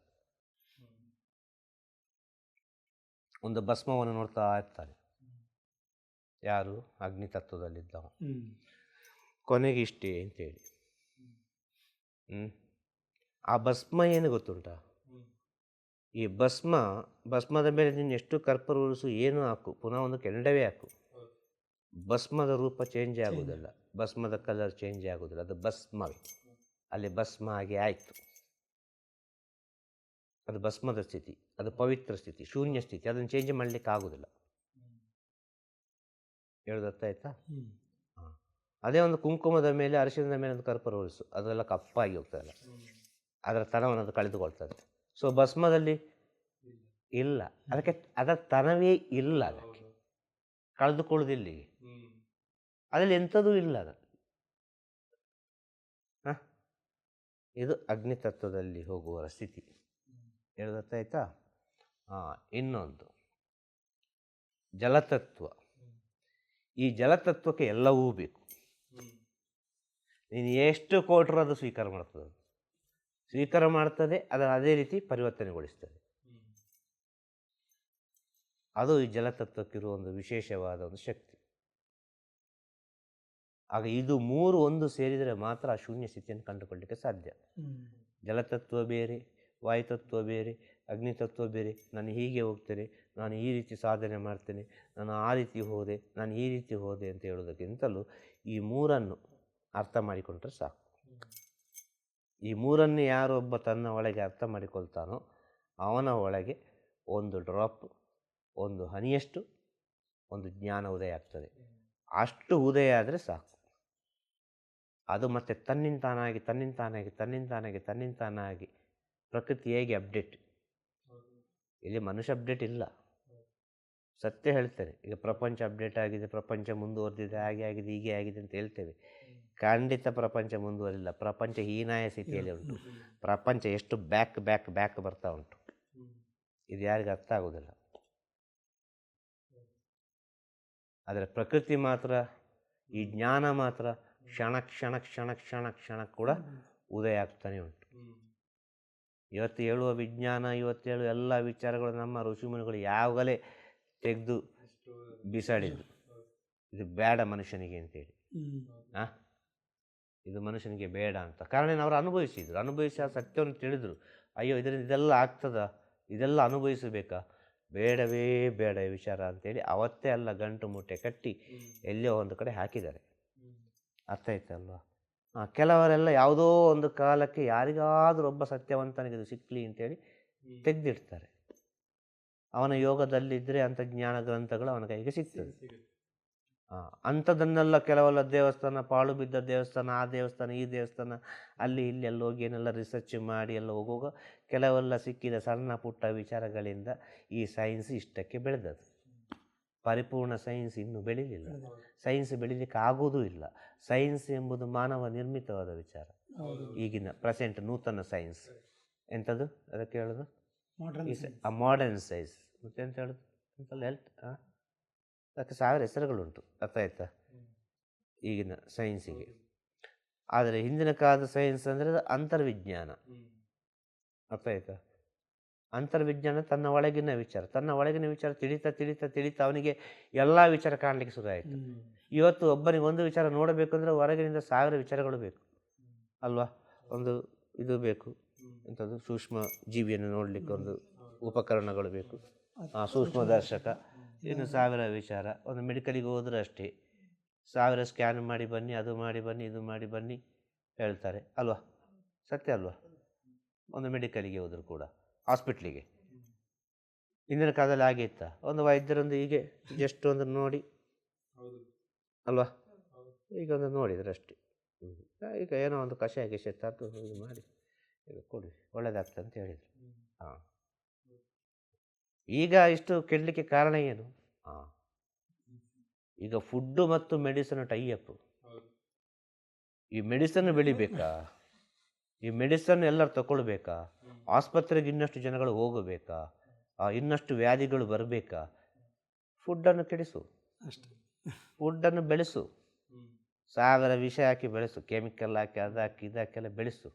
ಒಂದು ಭಸ್ಮವನ್ನು ನೋಡ್ತಾ ಇರ್ತಾನೆ. ಯಾರು? ಅಗ್ನಿತತ್ವದಲ್ಲಿದ್ದವ. ಕೊನೆಗೆ ಇಷ್ಟೇ ಅಂತೇಳಿ. ಆ ಭಸ್ಮ ಏನು ಗೊತ್ತುಂಟ? ಈ ಭಸ್ಮದ ಮೇಲೆ ನೀನು ಎಷ್ಟು ಕರ್ಪೂರ ಉರಿಸು, ಏನು ಹಾಕು, ಪುನಃ ಒಂದು ಕೆಂಡವೇ ಹಾಕು, ಭಸ್ಮದ ರೂಪ ಚೇಂಜ್ ಆಗುವುದಿಲ್ಲ, ಭಸ್ಮದ ಕಲರ್ ಚೇಂಜ್ ಆಗುವುದಿಲ್ಲ. ಅದು ಭಸ್ಮವೇ, ಅಲ್ಲಿ ಭಸ್ಮ ಆಗಿ ಆಯಿತು. ಅದು ಭಸ್ಮದ ಸ್ಥಿತಿ, ಅದು ಪವಿತ್ರ ಸ್ಥಿತಿ, ಶೂನ್ಯ ಸ್ಥಿತಿ. ಅದನ್ನು ಚೇಂಜ್ ಮಾಡಲಿಕ್ಕೆ ಆಗುವುದಿಲ್ಲ. ಹೇಳೋದು ಅರ್ಥ ಆಯ್ತಾ? ಅದೇ ಒಂದು ಕುಂಕುಮದ ಮೇಲೆ, ಅರಿಶಿಣದ ಮೇಲೆ ಒಂದು ಕರ್ಪೂರ ಉರಿಸು, ಅದೆಲ್ಲ ಕಪ್ಪಾಗಿ ಹೋಗ್ತದಲ್ಲ, ಅದರ ತನವನ್ನು ಅದು ಕಳೆದುಕೊಳ್ತದೆ. ಸೊ ಭಸ್ಮದಲ್ಲಿ ಇಲ್ಲ, ಅದಕ್ಕೆ ಅದರ ತನವೇ ಇಲ್ಲ, ಅದಕ್ಕೆ ಕಳೆದುಕೊಳ್ಳುವುದಿಲ್ಲ. ಅದರಲ್ಲಿ ಎಂಥದೂ ಇಲ್ಲ. ಅದು ಇದು ಅಗ್ನಿತತ್ವದಲ್ಲಿ ಹೋಗುವ ಸ್ಥಿತಿ. ಹೇಳೋದಾಯ್ತಾ? ಇನ್ನೊಂದು ಜಲತತ್ವ. ಈ ಜಲತತ್ವಕ್ಕೆ ಎಲ್ಲವೂ ಬೇಕು. ನೀನು ಎಷ್ಟು ಕೊಟ್ಟರೂ ಅದು ಸ್ವೀಕಾರ ಮಾಡ್ತದೆ, ಅದನ್ನು ಅದೇ ರೀತಿ ಪರಿವರ್ತನೆಗೊಳಿಸ್ತದೆ. ಅದು ಈ ಜಲತತ್ವಕ್ಕಿರುವ ಒಂದು ವಿಶೇಷವಾದ ಒಂದು ಶಕ್ತಿ. ಆಗ ಇದು ಮೂರು ಒಂದು ಸೇರಿದರೆ ಮಾತ್ರ ಆ ಶೂನ್ಯ ಸ್ಥಿತಿಯನ್ನು ಕಂಡುಕೊಳ್ಳಲಿಕ್ಕೆ ಸಾಧ್ಯ. ಜಲತತ್ವ ಬೇರೆ, ವಾಯುತತ್ವ ಬೇರೆ, ಅಗ್ನಿತತ್ವ ಬೇರೆ. ನಾನು ಹೀಗೆ ಹೋಗ್ತೇನೆ, ನಾನು ಈ ರೀತಿ ಸಾಧನೆ ಮಾಡ್ತೇನೆ, ನಾನು ಆ ರೀತಿ ಹೋದೆ, ನಾನು ಈ ರೀತಿ ಹೋದೆ ಅಂತ ಹೇಳೋದಕ್ಕಿಂತಲೂ ಈ ಮೂರನ್ನು ಅರ್ಥ ಮಾಡಿಕೊಂಡ್ರೆ ಸಾಕು. ಈ ಮೂರನ್ನು ಯಾರೊಬ್ಬ ತನ್ನ ಒಳಗೆ ಅರ್ಥ ಮಾಡಿಕೊಳ್ತಾನೋ ಅವನ ಒಳಗೆ ಒಂದು ಡ್ರಾಪ್, ಒಂದು ಹನಿಯಷ್ಟು ಒಂದು ಜ್ಞಾನ ಉದಯ ಆಗ್ತದೆ. ಅಷ್ಟು ಉದಯ ಆದರೆ ಸಾಕು. ಅದು ಮತ್ತೆ ತನ್ನಿಂತಾನಾಗಿ ಪ್ರಕೃತಿ ಹೇಗೆ ಅಪ್ಡೇಟ್. ಇಲ್ಲಿ ಮನುಷ್ಯ ಅಪ್ಡೇಟ್ ಇಲ್ಲ, ಸತ್ಯ ಹೇಳ್ತೇನೆ. ಈಗ ಪ್ರಪಂಚ ಅಪ್ಡೇಟ್ ಆಗಿದೆ, ಪ್ರಪಂಚ ಮುಂದುವರೆದಿದೆ, ಹಾಗೆ ಆಗಿದೆ, ಹೀಗೆ ಆಗಿದೆ ಅಂತ ಹೇಳ್ತೇವೆ. ಖಂಡಿತ ಪ್ರಪಂಚ ಮುಂದುವರಿಲ್ಲ. ಪ್ರಪಂಚ ಹೀನಾಯ ಸ್ಥಿತಿಯಲ್ಲಿ ಉಂಟು. ಪ್ರಪಂಚ ಎಷ್ಟು ಬ್ಯಾಕ್ ಬರ್ತಾ ಉಂಟು. ಇದು ಯಾರಿಗೆ ಅರ್ಥ ಆಗೋದಿಲ್ಲ. ಆದರೆ ಪ್ರಕೃತಿ ಮಾತ್ರ, ಈ ಜ್ಞಾನ ಮಾತ್ರ ಕ್ಷಣ ಕೂಡ ಉದಯ ಆಗ್ತಾನೆ ಉಂಟು. ಇವತ್ತು ಹೇಳುವ ವಿಜ್ಞಾನ, ಇವತ್ತು ಹೇಳುವ ಎಲ್ಲ ವಿಚಾರಗಳು ನಮ್ಮ ಋಷಿಮುನಿಗಳು ಯಾವಾಗಲೇ ತೆಗೆದು ಬಿಸಾಡಿದ್ರು. ಇದು ಬೇಡ ಮನುಷ್ಯನಿಗೆ ಅಂತೇಳಿ. ಇದು ಮನುಷ್ಯನಿಗೆ ಬೇಡ ಅಂತ. ಕಾರಣ ಅವರು ಅನುಭವಿಸಿ ಆ ಸತ್ಯವನ್ನು ತಿಳಿದ್ರು. ಅಯ್ಯೋ ಇದರಿಂದ ಇದೆಲ್ಲ ಆಗ್ತದ, ಇದೆಲ್ಲ ಅನುಭವಿಸಬೇಕಾ, ಬೇಡವೇ ಬೇಡ ಈ ವಿಚಾರ ಅಂತೇಳಿ ಅವತ್ತೇ ಎಲ್ಲ ಗಂಟು ಮೂಟೆ ಕಟ್ಟಿ ಎಲ್ಲೋ ಒಂದು ಕಡೆ ಹಾಕಿದ್ದಾರೆ. ಅರ್ಥ ಆಯ್ತಲ್ವಾ? ಕೆಲವರೆಲ್ಲ ಯಾವುದೋ ಒಂದು ಕಾಲಕ್ಕೆ ಯಾರಿಗಾದರೂ ಒಬ್ಬ ಸತ್ಯವಂತನಿಗೆ ಇದು ಸಿಕ್ಕಲಿ ಅಂತೇಳಿ ತೆಗೆದಿಡ್ತಾರೆ. ಅವನ ಯೋಗದಲ್ಲಿದ್ದರೆ ಅಂಥ ಜ್ಞಾನ ಗ್ರಂಥಗಳು ಅವನ ಕೈಗೆ ಸಿಗ್ತದೆ. ಅಂಥದ್ದನ್ನೆಲ್ಲ ಕೆಲವೆಲ್ಲ ದೇವಸ್ಥಾನ, ಪಾಳು ಬಿದ್ದ ದೇವಸ್ಥಾನ, ಆ ದೇವಸ್ಥಾನ, ಈ ದೇವಸ್ಥಾನ, ಅಲ್ಲಿ ಇಲ್ಲಿ ಎಲ್ಲ ಹೋಗಿ ಏನೆಲ್ಲ ರಿಸರ್ಚ್ ಮಾಡಿ ಎಲ್ಲ ಹೋಗುವಾಗ ಕೆಲವೆಲ್ಲ ಸಿಕ್ಕಿದ ಸಣ್ಣ ಪುಟ್ಟ ವಿಚಾರಗಳಿಂದ ಈ ಸೈನ್ಸ್ ಇಷ್ಟಕ್ಕೆ ಬೆಳೆದದು. ಪರಿಪೂರ್ಣ ಸೈನ್ಸ್ ಇನ್ನೂ ಬೆಳೀಲಿಲ್ಲ. ಸೈನ್ಸ್ ಬೆಳೀಲಿಕ್ಕೆ ಆಗೋದೂ ಇಲ್ಲ. ಸೈನ್ಸ್ ಎಂಬುದು ಮಾನವ ನಿರ್ಮಿತವಾದ ವಿಚಾರ. ಈಗಿನ ಪ್ರೆಸೆಂಟ್ ನೂತನ ಸೈನ್ಸ್ ಎಂಥದ್ದು ಅದಕ್ಕೆ ಹೇಳೋದು? Modern science. ಮತ್ತೆ ಎಂತ ಹೇಳೋದು? ಅಂತಲ್ಲ ಹೆಲ್ತ್. ಅದಕ್ಕೆ 1000 ಹೆಸರುಗಳುಂಟು. ಅರ್ಥ ಆಯ್ತಾ? ಈಗಿನ ಸೈನ್ಸಿಗೆ. ಆದರೆ ಹಿಂದಿನ ಕಾಲದ ಸೈನ್ಸ್ ಅಂದರೆ ಅದು ಅಂತರ್ವಿಜ್ಞಾನ. ಅರ್ಥ ಆಯ್ತಾ? ಅಂತರ್ವಿಜ್ಞಾನ ತನ್ನ ಒಳಗಿನ ವಿಚಾರ ತಿಳಿತಾ ಅವನಿಗೆ ಎಲ್ಲ ವಿಚಾರ ಕಾಣಲಿಕ್ಕೆ ಶುರು ಆಯಿತು. ಇವತ್ತು ಒಬ್ಬನಿಗೆ ಒಂದು ವಿಚಾರ ನೋಡಬೇಕು ಅಂದರೆ ಹೊರಗಿನಿಂದ 1000 ವಿಚಾರಗಳು ಬೇಕು ಅಲ್ವಾ? ಒಂದು ಇದು ಬೇಕು, ಎಂಥದ್ದು, ಸೂಕ್ಷ್ಮ ಜೀವಿಯನ್ನು ನೋಡಲಿಕ್ಕೆ ಒಂದು ಉಪಕರಣಗಳು ಬೇಕು, ಸೂಕ್ಷ್ಮದರ್ಶಕ, ಇನ್ನು 1000 ವಿಚಾರ. ಒಂದು ಮೆಡಿಕಲಿಗೆ ಹೋದರೂ ಅಷ್ಟೇ 1000 ಸ್ಕ್ಯಾನ್ ಮಾಡಿ ಬನ್ನಿ, ಅದು ಮಾಡಿ ಬನ್ನಿ, ಇದು ಮಾಡಿ ಬನ್ನಿ ಹೇಳ್ತಾರೆ ಅಲ್ವಾ? ಸತ್ಯ ಅಲ್ವಾ? ಒಂದು ಮೆಡಿಕಲಿಗೆ ಹೋದರೂ ಕೂಡ, ಹಾಸ್ಪಿಟ್ಲಿಗೆ. ಹಿಂದಿನ ಕಾಲದಲ್ಲಿ ಹಾಗೆ ಇತ್ತ? ಒಂದು ವೈದ್ಯರೊಂದು ಹೀಗೆ ಜಸ್ಟ್ ಒಂದು ನೋಡಿ ಅಲ್ವಾ, ಈಗ ಒಂದು ನೋಡಿದರೆ ಅಷ್ಟೇ. ಈಗ ಏನೋ ಒಂದು ಕಷಾಯ ತದ್ದು ಇದು ಮಾಡಿ ಈಗ ಕೊಡಿ, ಒಳ್ಳೆಯದಾಗ್ತದೆ ಅಂತ ಹೇಳಿದರು. ಈಗ ಇಷ್ಟು ಕೆಡಲಿಕ್ಕೆ ಕಾರಣ ಏನು? ಈಗ ಫುಡ್ಡು ಮತ್ತು ಮೆಡಿಸಿನ್ ಟೈಅಪ್. ಈ ಮೆಡಿಸನ್ ಬೆಳಿಬೇಕಾ? ಈ ಮೆಡಿಸನ್ ಎಲ್ಲರೂ ತಗೊಳ್ಬೇಕಾ? ಆಸ್ಪತ್ರೆಗೆ ಇನ್ನಷ್ಟು ಜನಗಳು ಹೋಗಬೇಕಾ? ಇನ್ನಷ್ಟು ವ್ಯಾಧಿಗಳು ಬರಬೇಕಾ? ಫುಡ್ಡನ್ನು ಕೆಡಿಸು, ಫುಡ್ಡನ್ನು ಬೆಳೆಸು, 1000 ವಿಷ ಹಾಕಿ ಬೆಳೆಸು, ಕೆಮಿಕಲ್ ಹಾಕಿ ಅದು ಹಾಕಿ ಇದು ಹಾಕೆಲ್ಲ ಬೆಳೆಸು.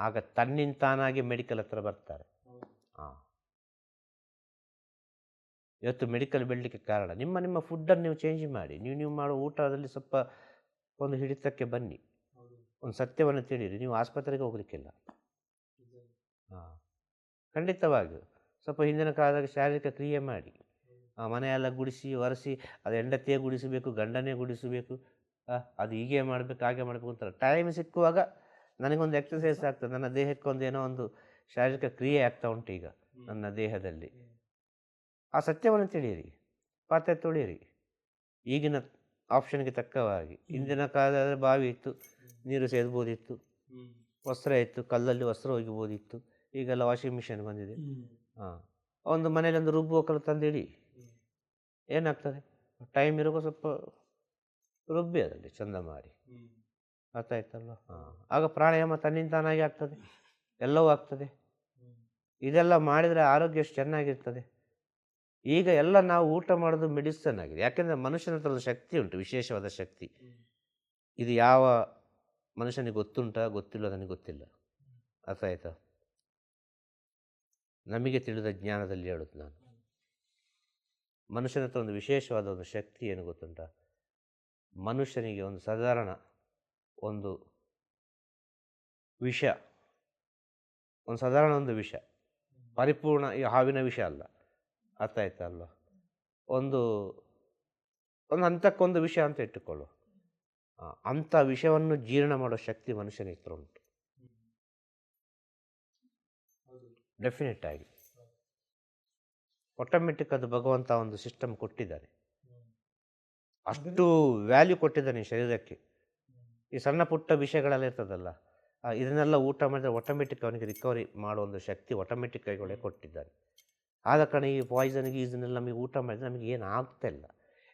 ಆಗ ತನ್ನಿಂತಾನಾಗಿ ಮೆಡಿಕಲ್ ಹತ್ರ ಬರ್ತಾರೆ. ಹಾಂ, ಇವತ್ತು ಮೆಡಿಕಲ್ ಬೆಳಲಿಕ್ಕೆ ಕಾರಣ ನಿಮ್ಮ ಫುಡ್ಡನ್ನು ನೀವು ಚೇಂಜ್ ಮಾಡಿ, ನೀವು ಮಾಡೋ ಊಟದಲ್ಲಿ ಸ್ವಲ್ಪ ಒಂದು ಹಿಡಿತಕ್ಕೆ ಬನ್ನಿ, ಒಂದು ಸತ್ಯವನ್ನು ತಿಳಿಯಿರಿ. ನೀವು ಆಸ್ಪತ್ರೆಗೆ ಹೋಗ್ಲಿಕ್ಕಿಲ್ಲ. ಹಾಂ, ಖಂಡಿತವಾಗಿಯೂ ಸ್ವಲ್ಪ ಹಿಂದಿನ ಕಾಲದಾಗ ಶಾರೀರಿಕ ಕ್ರಿಯೆ ಮಾಡಿ, ಮನೆಯೆಲ್ಲ ಗುಡಿಸಿ ಒರೆಸಿ, ಅದು ಹೆಂಡತಿಯೇ ಗುಡಿಸಬೇಕು, ಗಂಡನೇ ಗುಡಿಸಬೇಕು, ಅದು ಹೀಗೆ ಮಾಡಬೇಕು ಹಾಗೆ ಮಾಡಬೇಕು ಅಂತಾರೆ. ಟೈಮ್ ಸಿಕ್ಕುವಾಗ ನನಗೊಂದು ಎಕ್ಸಸೈಸ್ ಆಗ್ತದೆ, ನನ್ನ ದೇಹಕ್ಕೊಂದು ಏನೋ ಒಂದು ಶಾರೀರಿಕ ಕ್ರಿಯೆ ಆಗ್ತಾ ಉಂಟು ಈಗ ನನ್ನ ದೇಹದಲ್ಲಿ. ಆ ಸತ್ಯವನ್ನು ತಿಳಿಯಿರಿ, ಪಾತ್ರೆ ತೊಳಿಯಿರಿ. ಈಗಿನ ಆಪ್ಷನ್ಗೆ ತಕ್ಕವಾಗಿ ಹಿಂದಿನ ಕಾಲದ ಬಾವಿ ಇತ್ತು, ನೀರು ಸೇದ್ಬೋದಿತ್ತು, ವಸ್ತ್ರ ಇತ್ತು, ಕಲ್ಲಲ್ಲಿ ವಸ್ತ್ರ ಒಗಿಬೋದಿತ್ತು. ಈಗೆಲ್ಲ ವಾಷಿಂಗ್ ಮಿಷಿನ್ ಬಂದಿದೆ. ಹಾಂ, ಒಂದು ಮನೇಲಿ ಒಂದು ರುಬ್ಬುವ ಕಲ್ಲು ತಂದಿಡಿ, ಏನಾಗ್ತದೆ, ಟೈಮ್ ಇರೋಕೆ ಸ್ವಲ್ಪ ರುಬ್ಬಿ ಅದರಲ್ಲಿ ಚಂದ ಮಾಡಿ, ಅರ್ಥ ಆಯ್ತಲ್ವ? ಹಾಂ, ಆಗ ಪ್ರಾಣಾಯಾಮ ತನ್ನಿಂತಾನಾಗಿ ಆಗ್ತದೆ, ಎಲ್ಲವೂ ಆಗ್ತದೆ. ಇದೆಲ್ಲ ಮಾಡಿದರೆ ಆರೋಗ್ಯ ಎಷ್ಟು ಚೆನ್ನಾಗಿರ್ತದೆ. ಈಗ ಎಲ್ಲ ನಾವು ಊಟ ಮಾಡೋದು ಮೆಡಿಸನ್ ಆಗಿದೆ. ಯಾಕೆಂದರೆ ಮನುಷ್ಯನ ಹತ್ರ ಒಂದು ಶಕ್ತಿ ಉಂಟು, ವಿಶೇಷವಾದ ಶಕ್ತಿ. ಇದು ಯಾವ ಮನುಷ್ಯನಿಗೆ ಗೊತ್ತುಂಟಾ ಗೊತ್ತಿಲ್ಲ, ನನಗೆ ಗೊತ್ತಿಲ್ಲ. ಅರ್ಥ ಆಯ್ತಾ? ನಮಗೆ ತಿಳಿದ ಜ್ಞಾನದಲ್ಲಿ ಹೇಳೋದು ನಾನು. ಮನುಷ್ಯನ ಹತ್ರ ಒಂದು ವಿಶೇಷವಾದ ಒಂದು ಶಕ್ತಿ ಏನು ಗೊತ್ತುಂಟ? ಮನುಷ್ಯನಿಗೆ ಒಂದು ಸಾಧಾರಣ ಒಂದು ವಿಷ, ಒಂದು ಸಾಧಾರಣ ಒಂದು ವಿಷ, ಪರಿಪೂರ್ಣ ಈ ಹಾವಿನ ವಿಷ ಅಲ್ಲ, ಅರ್ಥ ಆಯ್ತಾ ಅಲ್ವ? ಒಂದು ಹಂತಕ್ಕೊಂದು ವಿಷ ಅಂತ ಇಟ್ಟುಕೊಳ್ಳು. ಅಂಥ ವಿಷವನ್ನು ಜೀರ್ಣ ಮಾಡೋ ಶಕ್ತಿ ಮನುಷ್ಯನ ಹತ್ರ ಉಂಟು, ಡೆಫಿನೆಟ್ ಆಗಿ. ಆಟೋಮೆಟಿಕ್ ಅದು ಭಗವಂತ ಒಂದು ಸಿಸ್ಟಮ್ ಕೊಟ್ಟಿದ್ದಾನೆ, ಅಷ್ಟು ವ್ಯಾಲ್ಯೂ ಕೊಟ್ಟಿದ್ದಾನೆ ಶರೀರಕ್ಕೆ. ಈ ಸಣ್ಣ ಪುಟ್ಟ ವಿಷಯಗಳೆಲ್ಲ ಇರ್ತದಲ್ಲ, ಇದನ್ನೆಲ್ಲ ಊಟ ಮಾಡಿದರೆ ಆಟೋಮೆಟಿಕ್ ಅವನಿಗೆ ರಿಕವರಿ ಮಾಡೋ ಒಂದು ಶಕ್ತಿ ಆಟೋಮೆಟಿಕ್ ಆಗಿ ಕೊಟ್ಟಿದ್ದಾನೆ. ಆದ ಕಾರಣ ಈ ಪಾಯ್ಸನ್ ಗೀಸನ್ನೆಲ್ಲ ನಮಗೆ ಊಟ ಮಾಡಿದರೆ ನಮಗೆ ಏನು ಆಗ್ತಾ ಇಲ್ಲ.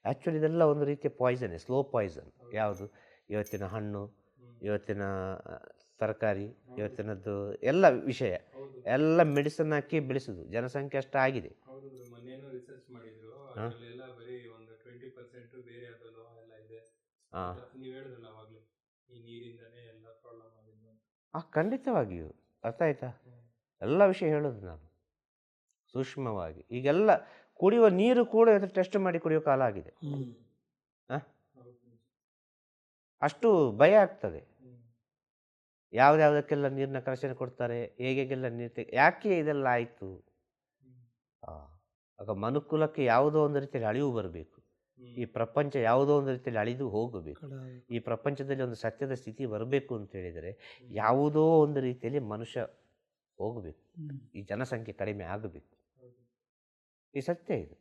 ಆ್ಯಕ್ಚುಲಿ ಇದೆಲ್ಲ ಒಂದು ರೀತಿಯ ಪಾಯ್ಸನ್ನೇ, ಸ್ಲೋ ಪಾಯ್ಸನ್. ಯಾವುದು? ಇವತ್ತಿನ ಹಣ್ಣು, ಇವತ್ತಿನ ತರಕಾರಿ, ಇವತ್ತಿನದ್ದು ಎಲ್ಲ ವಿಷಯ ಎಲ್ಲ ಮೆಡಿಸಿನ್ ಹಾಕಿ ಬೆಳೆಸೋದು. ಜನಸಂಖ್ಯೆ ಅಷ್ಟು ಆಗಿದೆ. ಖಂಡಿತವಾಗಿಯೂ ಅರ್ಥ ಆಯ್ತಾ? ಎಲ್ಲ ವಿಷಯ ಹೇಳೋದು ನಾನು ಸೂಕ್ಷ್ಮವಾಗಿ. ಈಗೆಲ್ಲ ಕುಡಿಯುವ ನೀರು ಕೂಡ ಟೆಸ್ಟ್ ಮಾಡಿ ಕುಡಿಯೋ ಕಾಲ ಆಗಿದೆ. ಅಷ್ಟು ಭಯ ಆಗ್ತದೆ. ಯಾವುದಕ್ಕೆಲ್ಲ ನೀರಿನ ಕನೆಕ್ಷನ್ ಕೊಡ್ತಾರೆ, ಹೇಗೆಲ್ಲ ನೀರು, ಯಾಕೆ ಇದೆಲ್ಲ ಆಯಿತು? ಆಗ ಮನುಕುಲಕ್ಕೆ ಯಾವುದೋ ಒಂದು ರೀತಿಯಲ್ಲಿ ಅಳಿವು ಬರಬೇಕು. ಈ ಪ್ರಪಂಚ ಯಾವುದೋ ಒಂದು ರೀತಿಯಲ್ಲಿ ಅಳಿದು ಹೋಗಬೇಕು. ಈ ಪ್ರಪಂಚದಲ್ಲಿ ಒಂದು ಸತ್ಯದ ಸ್ಥಿತಿ ಬರಬೇಕು ಅಂತ ಹೇಳಿದರೆ ಯಾವುದೋ ಒಂದು ರೀತಿಯಲ್ಲಿ ಮನುಷ್ಯ ಹೋಗಬೇಕು, ಈ ಜನಸಂಖ್ಯೆ ಕಡಿಮೆ ಆಗಬೇಕು. ಈ ಸತ್ಯ ಇದು.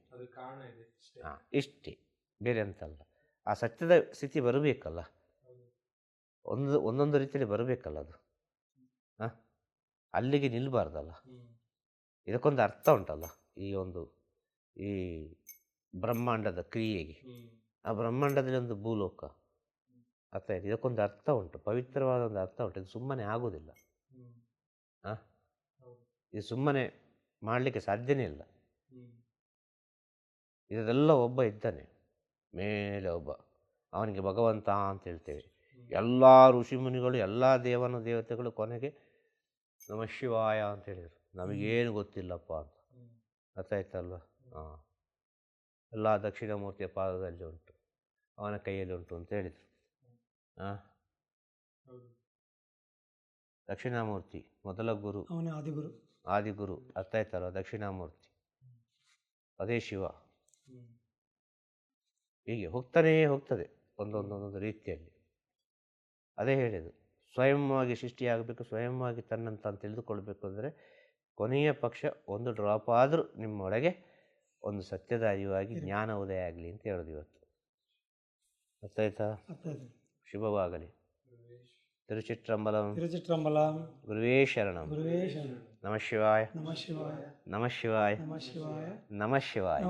ಇಷ್ಟೇ, ಬೇರೆ ಅಂತಲ್ಲ. ಆ ಸತ್ಯದ ಸ್ಥಿತಿ ಬರಬೇಕಲ್ಲ, ಒಂದೊಂದು ರೀತಿಯಲ್ಲಿ ಬರಬೇಕಲ್ಲ ಅದು. ಅಲ್ಲಿಗೆ ನಿಲ್ಲಬಾರ್ದಲ್ಲ. ಇದಕ್ಕೊಂದು ಅರ್ಥ ಉಂಟಲ್ಲ, ಈ ಬ್ರಹ್ಮಾಂಡದ ಕ್ರಿಯೆಗೆ. ಆ ಬ್ರಹ್ಮಾಂಡದಲ್ಲಿ ಒಂದು ಭೂಲೋಕ, ಅರ್ಥ ಆಯ್ತು? ಇದಕ್ಕೊಂದು ಅರ್ಥ ಉಂಟು, ಪವಿತ್ರವಾದ ಒಂದು ಅರ್ಥ ಉಂಟು. ಇದು ಸುಮ್ಮನೆ ಆಗೋದಿಲ್ಲ. ಇದು ಸುಮ್ಮನೆ ಮಾಡಲಿಕ್ಕೆ ಸಾಧ್ಯನೇ ಇಲ್ಲ. ಇದೆಲ್ಲ ಒಬ್ಬ ಇದ್ದಾನೆ ಮೇಲೆ, ಒಬ್ಬ, ಅವನಿಗೆ ಭಗವಂತ ಅಂತ ಹೇಳ್ತೇವೆ. ಎಲ್ಲ ಋಷಿಮುನಿಗಳು, ಎಲ್ಲ ದೇವತೆಗಳು ಕೊನೆಗೆ ನಮಃ ಶಿವಾಯ ಅಂತ ಹೇಳಿದರು. ನಮಗೇನು ಗೊತ್ತಿಲ್ಲಪ್ಪ ಅಂತ. ಅರ್ಥ ಆಯ್ತಲ್ವ? ಹಾಂ, ಎಲ್ಲ ದಕ್ಷಿಣಾಮೂರ್ತಿಯ ಪಾದದಲ್ಲಿ ಉಂಟು, ಅವನ ಕೈಯಲ್ಲಿ ಉಂಟು ಅಂತ ಹೇಳಿದರು. ದಕ್ಷಿಣಾಮೂರ್ತಿ ಮೊದಲ ಗುರು, ಆದಿಗುರು. ಅರ್ಥ ಆಯ್ತಲ್ವ? ದಕ್ಷಿಣಾಮೂರ್ತಿ, ಅದೇ ಶಿವ. ಹೀಗೆ ಹೋಗ್ತಾನೇ ಹೋಗ್ತದೆ ಒಂದೊಂದೊಂದೊಂದು ರೀತಿಯಲ್ಲಿ. ಅದೇ ಹೇಳಿದ್ದು, ಸ್ವಯಂವಾಗಿ ಸೃಷ್ಟಿಯಾಗಬೇಕು, ಸ್ವಯಂವಾಗಿ ತನ್ನಂತ ತಿಳಿದುಕೊಳ್ಬೇಕು ಅಂದರೆ ಕೊನೆಯ ಪಕ್ಷ ಒಂದು ಡ್ರಾಪ್ ಆದರೂ ನಿಮ್ಮೊಳಗೆ ಒಂದು ಸತ್ಯದ ಅರಿವಾಗಿ ಜ್ಞಾನ ಉದಯ ಆಗಲಿ ಅಂತ ಹೇಳೋದು ಇವತ್ತು. ಅರ್ಥ ಆಯ್ತಾ? ಶುಭವಾಗಲಿ. ತಿರುಚಿಟ್ರಂಬಲಂ ಗುರುವೇ ಶರಣಂ. ನಮಃ ಶಿವಾಯ. ನಮಃ ಶಿವಾಯ. ನಮಃ ಶಿವಾಯ. ನಮಃ ಶಿವಾಯ.